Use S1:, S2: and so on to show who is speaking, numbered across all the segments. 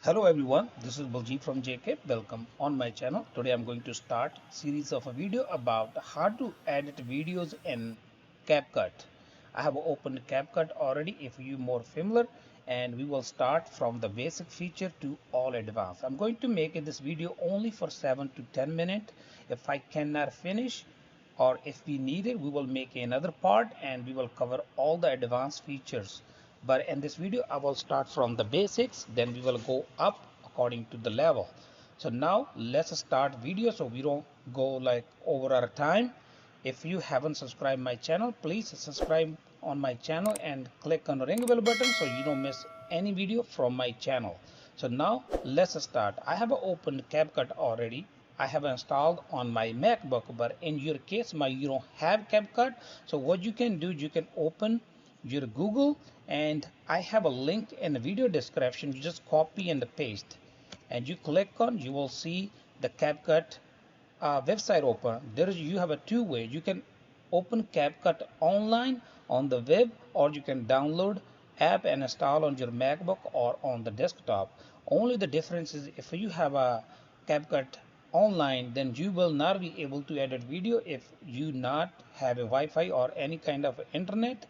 S1: Hello everyone, this is Baljit from JK. Welcome on my channel. Today I'm going to start series of a video about how to edit videos in CapCut. I have opened CapCut already if you more familiar, and we will start from the basic feature to all advanced. I'm going to make this video only for 7 to 10 minutes. If I cannot finish or if we need it, we will make another part and we will cover all the advanced features. But in this video I will start from the basics, then we will go up according to the level. So now let's start video so we don't go like over our time. If you haven't subscribed my channel, please subscribe on my channel and click on the ring bell button so you don't miss any video from my channel. So now let's start. I have opened CapCut already. I have installed on my MacBook, but in your case you don't have CapCut. So what you can do, you can open your Google, and I have a link in the video description. You just copy and paste and you click on, you will see the CapCut website open. You have a two way. You can open CapCut online on the web, or you can download app and install on your MacBook or on the desktop. Only the difference is if you have a CapCut online, then you will not be able to edit video if you not have a Wi-Fi or any kind of internet.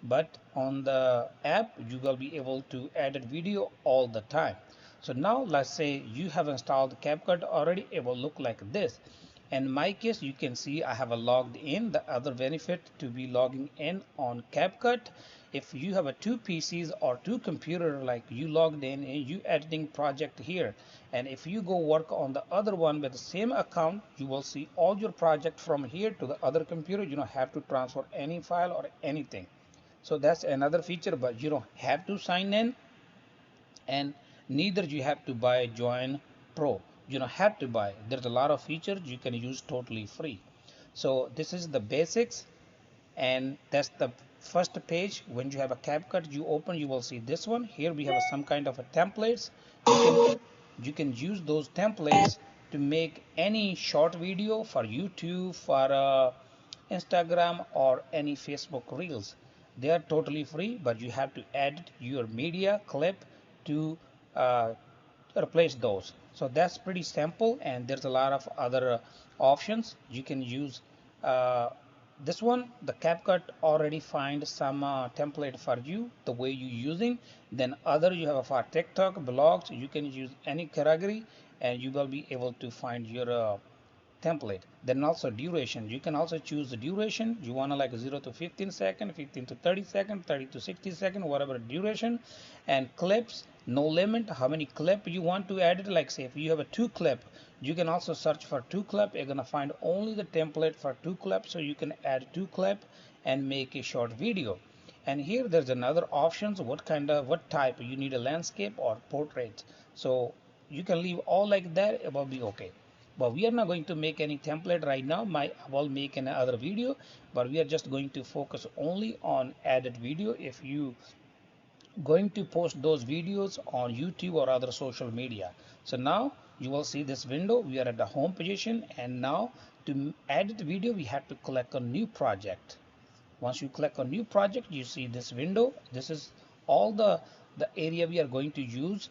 S1: But on the app you will be able to edit video all the time. So now let's say you have installed CapCut already. It will look like this. In my case, you can see I have a logged in. The other benefit to be logging in on CapCut, if you have a two PCs or two computer, like you logged in and you editing project here, and if you go work on the other one with the same account, you will see all your project from here to the other computer. You don't have to transfer any file or anything. So that's another feature, but you don't have to sign in, and neither you have to buy Join Pro. You don't have to buy. There's a lot of features you can use totally free. So this is the basics, and that's the first page. When you have a CapCut, you open, you will see this one. Here we have some kind of a templates. You can use those templates to make any short video for YouTube, for Instagram, or any Facebook Reels. They are totally free, but you have to edit your media clip to uh, replace those. So that's pretty simple, and there's a lot of other options you can use. uh, this one, the CapCut already find some template for you the way you using. Then other, you have for TikTok blogs, you can use any category and you will be able to find your template. Then also duration, you can also choose the duration. You want to like 0 to 15 second, 15 to 30 second, 30 to 60 second, whatever duration. And clips, no limit how many clip you want to edit. Like say if you have a two clip, you can also search for two clip. You're gonna find only the template for two clips, so you can add two clip and make a short video. And here there's another options, what type you need, a landscape or portrait. So you can leave all like that, it will be okay. But we are not going to make any template right now. I will make another video, but we are just going to focus only on edit video. If you going to post those videos on YouTube or other social media. So now you will see this window. We are at the home position, and now to edit video we have to click on new project. Once you click on new project, you see this window. This is all the area we are going to use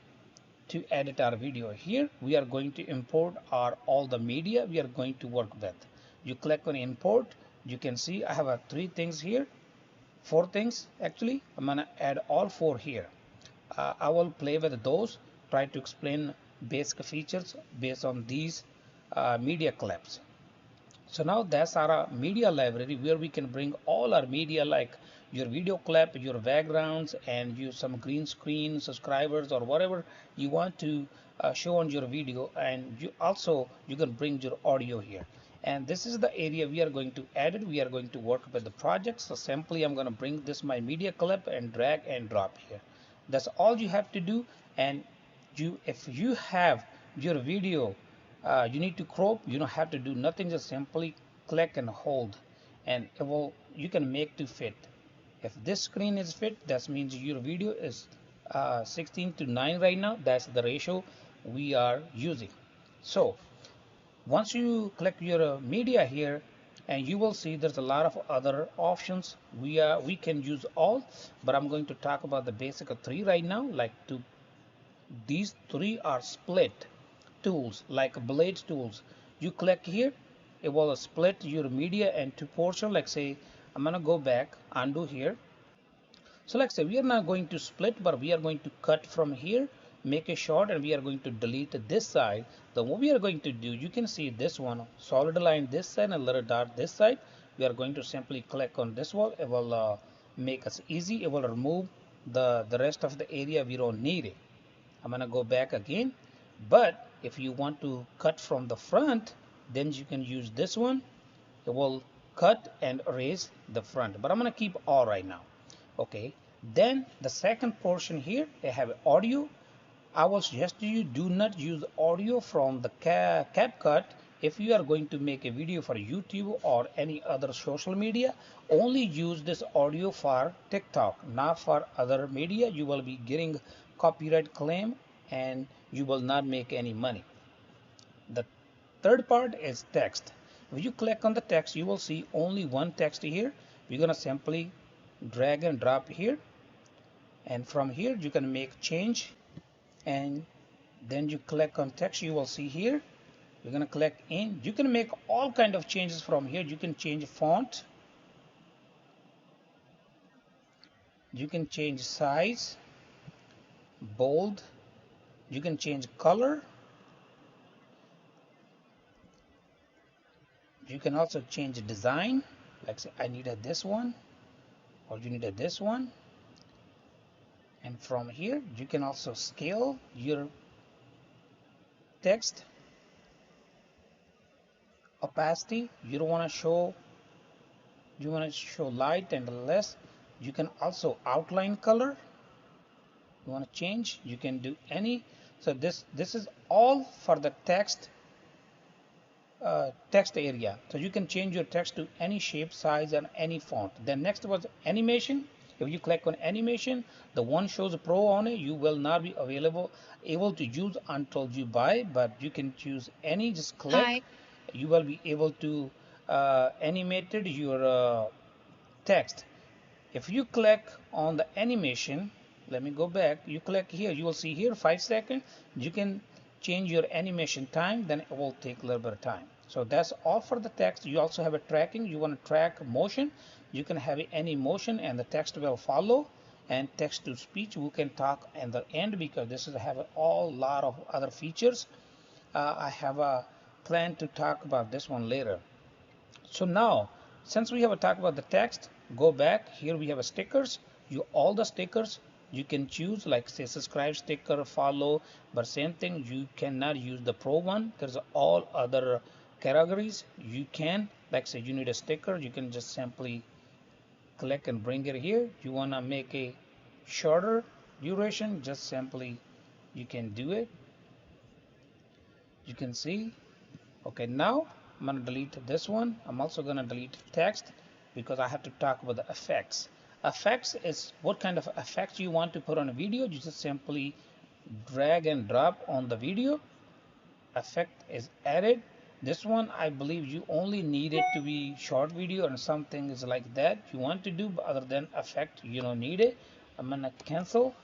S1: to edit our video. Here we are going to import our all the media we are going to work with. You click on import. You can see I have three things here, four things actually. I'm gonna add all four here. I will play with those, try to explain basic features based on these media clips. So now that's our media library where we can bring all our media, like your video clip, your backgrounds, and use some green screen, subscribers, or whatever you want to show on your video. And you can bring your audio here. And this is the area we are going to edit. We are going to work with the project. So simply I'm going to bring this my media clip and drag and drop here. That's all you have to do. And if you have your video, you need to crop, you don't have to do nothing, just simply click and hold, and it will, you can make to fit. If this screen is fit, that means your video is 16 to 9 right now. That's the ratio we are using. So once you click your media here, and you will see there's a lot of other options. We can use all, but I'm going to talk about the basic of three right now, like to These three are split tools, like blade tools. You click here, it will split your media into portion. Like say, I'm gonna go back, undo here. So like say, we are not going to split, but we are going to cut from here, make a short, and we are going to delete this side. Then what we are going to do, you can see this one, solid line this side and little dot this side. We are going to simply click on this wall. It will make us easy. It will remove the rest of the area we don't need it. I'm gonna go back again. But if you want to cut from the front, then you can use this one. It will cut and erase the front, but I'm gonna keep all right now. Okay, then the second portion here, I have audio. I will suggest you do not use audio from the CapCut if you are going to make a video for YouTube or any other social media. Only use this audio for TikTok, not for other media. You will be getting copyright claim and you will not make any money. The third part is text. If you click on the text, you will see only one text here. We're gonna simply drag and drop here, and from here you can make change, and then you click on text. You will see here you're gonna click in. You can make all kind of changes from here. You can change font, you can change size, bold, you can change color, you can also change design. Like say I needed this one, or you needed this one. And from here you can also scale your text, opacity. You don't want to show, you want to show light and less. You can also outline color. You want to change, you can do any. So this is all for the text text area. So you can change your text to any shape, size, and any font. Then next was animation. If you click on animation, the one shows pro on it. You will not be able to use until you buy, but you can choose any. Just click. Hi. You will be able to animated your text. If you click on the animation, let me go back. You click here, you will see here 5 seconds. You can change your animation time, then it will take a little bit of time. So that's all for the text. You also have a tracking. You want to track motion, you can have any motion and the text will follow. And text to speech, we can talk in the end because this is have a all lot of other features. I have a plan to talk about this one later. So now, since we have a talk about the text, go back here. We have a stickers. All the stickers you can choose, like say subscribe sticker, follow, but same thing, you cannot use the pro one. There's all other categories you can, like say you need a sticker, you can just simply click and bring it here. You want to make a shorter duration, just simply you can do it. You can see. Okay, now I'm going to delete this one. I'm also going to delete text because I have to talk about the effects. Effects is what kind of effects you want to put on a video. You just simply drag and drop on the video. Effect is added. This one I believe you only need it to be short video and something is like that you want to do, but other than effect you don't need it. I'm gonna cancel.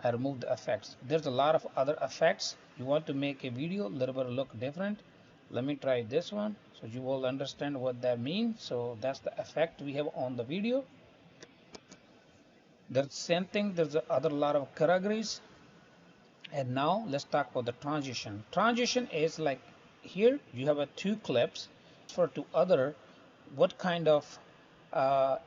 S1: I remove the effects. There's a lot of other effects. You want to make a video a little bit look different. Let me try this one so you will understand what that means. So that's the effect we have on the video. There's the same thing. There's a other lot of categories. And now let's talk about the transition. Transition is like here you have a two clips for two other what kind of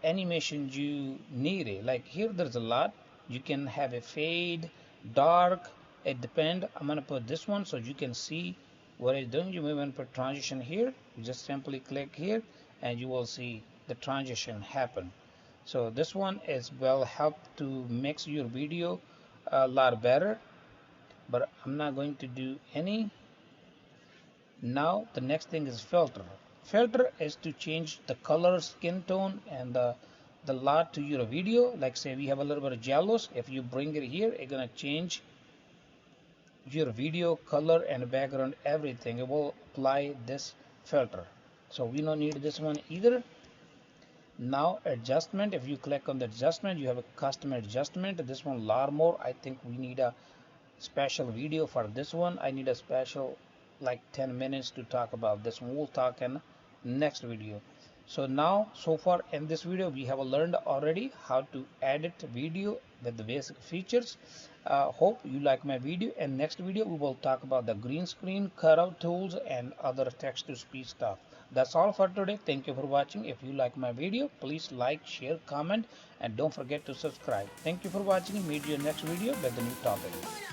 S1: animation you need it. Like here there's a lot. You can have a fade, dark, it depends. I'm gonna put this one so you can see what it's doing. You may want to put transition here. You just simply click here and you will see the transition happen. So this one is will help to mix your video a lot better, but I'm not going to do any. Now the next thing is filter. Filter is to change the color, skin tone, and the lot to your video. Like say we have a little bit of yellows. If you bring it here, it's gonna change your video color and background, everything. It will apply this filter. So we don't need this one either. Now adjustment, if you click on the adjustment, you have a custom adjustment. This one a lot more. I think we need a special video for this one. I need a special like 10 minutes to talk about this one. We'll talk in next video. So now, so far in this video, we have learned already how to edit video with the basic features. Hope you like my video. And next video, we will talk about the green screen, cutout tools, and other text-to-speech stuff. That's all for today. Thank you for watching. If you like my video, please like, share, comment, and don't forget to subscribe. Thank you for watching. Meet you next video with a new topic.